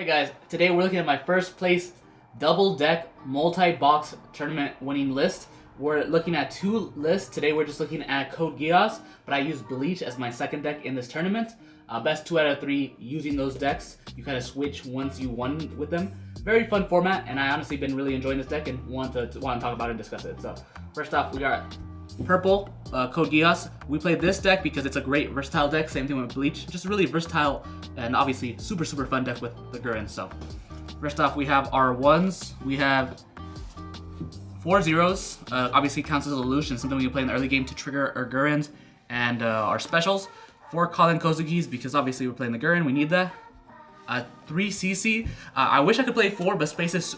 Hey guys, today we're looking at my first place double deck multi-box tournament winning list. We're looking at two lists. Today we're just looking at Code Geass, but I use Bleach as my second deck in this tournament. Best 2 out of 3 using those decks. You kind of switch once you won with them. Very fun format, and I honestly been really enjoying this deck and want to talk about it and discuss it. So first off, we got purple Code Geass. We played this deck because it's a great versatile deck. Same thing with Bleach. Just a really versatile and obviously super fun deck with the Gurren. So first off, we have our ones. We have 4 zeros. Obviously counts as a Lelouch and something we can play in the early game to trigger our Gurrens and our specials. 4 Colin Kozugis because obviously we're playing the Gurren. We need that. 3 CC. I wish I could play 4, but space is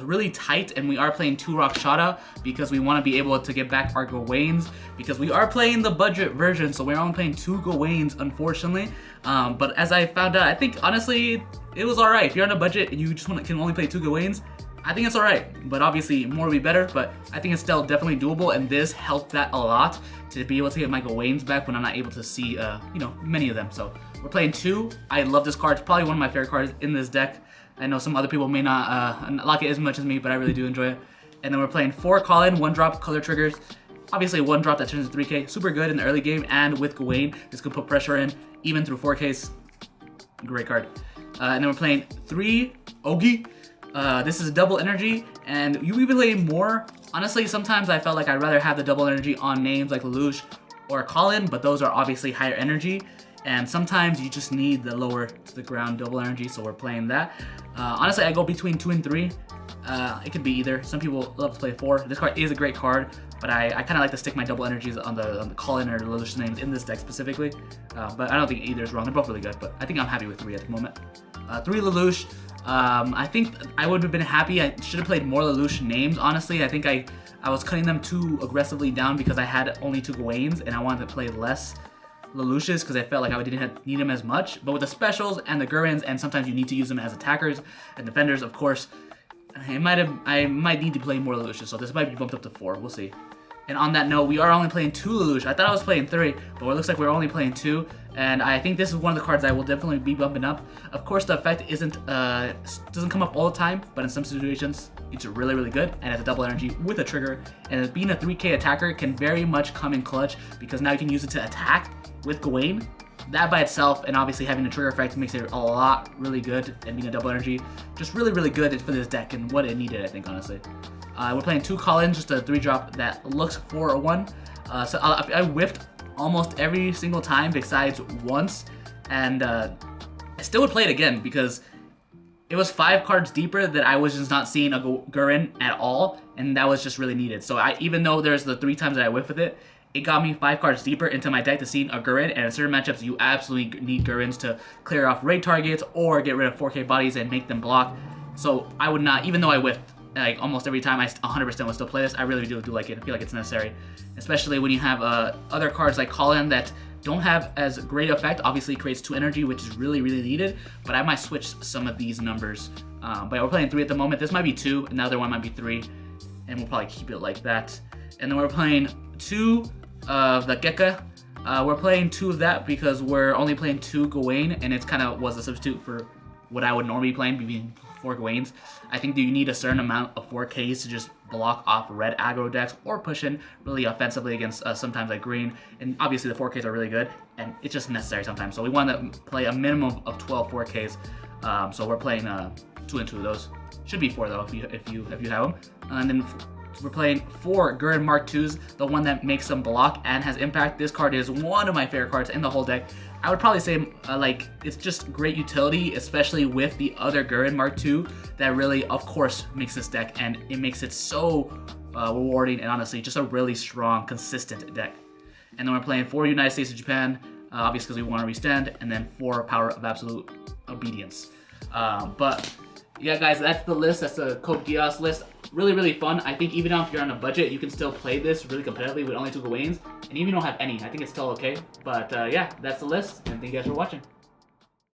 really tight, and we are playing 2 Rock Shada because we want to be able to get back our Gawains because we are playing the budget version, so we're only playing 2 Gawains, unfortunately. But as I found out, I think honestly it was alright. If you're on a budget and you just can only play 2 Gawains, I think it's alright. But obviously more would be better, but I think it's still definitely doable, and this helped that a lot to be able to get my Gawains back when I'm not able to see many of them. So we're playing 2. I love this card. It's probably one of my favorite cards in this deck. I know some other people may not like it as much as me, but I really do enjoy it. And then we're playing 4 Colin, 1-drop color triggers. Obviously 1-drop that turns into 3K. Super good in the early game, and with Gawain, this could put pressure in, even through 4Ks. Great card. And then we're playing 3 Ogi. This is a double energy, and you even play more. Honestly, sometimes I felt like I'd rather have the double energy on names like Lelouch or Colin, but those are obviously higher energy. And sometimes you just need the lower to the ground double energy, so we're playing that. Honestly, I go between 2 and 3. It could be either. Some people love to play 4. This card is a great card, but I kind of like to stick my double energies on the Colin or Lelouch names in this deck specifically. But I don't think either is wrong. They're both really good, but I think I'm happy with 3 at the moment. 3 Lelouch. I think I would have been happy. I should have played more Lelouch names, honestly. I think I was cutting them too aggressively down because I had only 2 Gawains and I wanted to play less Lelouches because I felt like I didn't need them as much. But with the specials and the Gurrens, and sometimes you need to use them as attackers and defenders, of course, I might need to play more Lelouches, so this might be bumped up to 4. We'll see. And on that note, we are only playing 2 Lelouch. I thought I was playing 3, but it looks like we're only playing 2. And I think this is one of the cards I will definitely be bumping up. Of course, the effect doesn't come up all the time, but in some situations, it's really good. And it's a double energy with a trigger. And being a 3K attacker can very much come in clutch because now you can use it to attack with Gawain. That by itself, and obviously having a trigger effect, makes it a lot really good. And being a double energy, just really good for this deck and what it needed, I think, honestly. We're playing 2 Colin, just a 3-drop that looks for a 1. So I whiffed almost every single time besides once, and I still would play it again because it was 5 cards deeper that I was just not seeing a Gurren at all, and that was just really needed. So even though there's the 3 times that I whiffed with it, it got me 5 cards deeper into my deck to seeing a Gurren, and in certain matchups you absolutely need Gurrens to clear off raid targets or get rid of 4K bodies and make them block. So I would not, even though I whiffed like almost every time, I 100% would still play this. I really do like it. I feel like it's necessary, especially when you have other cards like Colin that don't have as great effect. Obviously it creates 2 energy, which is really needed, but I might switch some of these numbers. But we're playing 3 at the moment. This might be 2, and the other one might be 3, and we'll probably keep it like that. And then we're playing 2 of the Gekka. We're playing 2 of that because we're only playing 2 Gawain, and it's kind of was a substitute for what I would normally be playing, being 4 Gawains. I think that you need a certain amount of 4Ks to just block off red aggro decks or push in really offensively against sometimes like green. And obviously the 4Ks are really good, and it's just necessary sometimes. So we want to play a minimum of 12 4Ks. So we're playing 2 and 2 of those. Should be 4 though if you have them. And then we're playing 4 Gurren Mark IIs, the one that makes them block and has impact. This card is one of my favorite cards in the whole deck. I would probably say like it's just great utility, especially with the other Gurren Mark II that really, of course, makes this deck, and it makes it so rewarding and honestly just a really strong, consistent deck. And then we're playing 4 United States of Japan, obviously because we want to restand, and then 4 Power of Absolute Obedience. But yeah, guys, that's the list. That's the Code Geass list. Really fun. I think even if you're on a budget, you can still play this really competitively with only 2 Gawains. And even if you don't have any, I think it's still okay. But yeah, that's the list. And thank you guys for watching.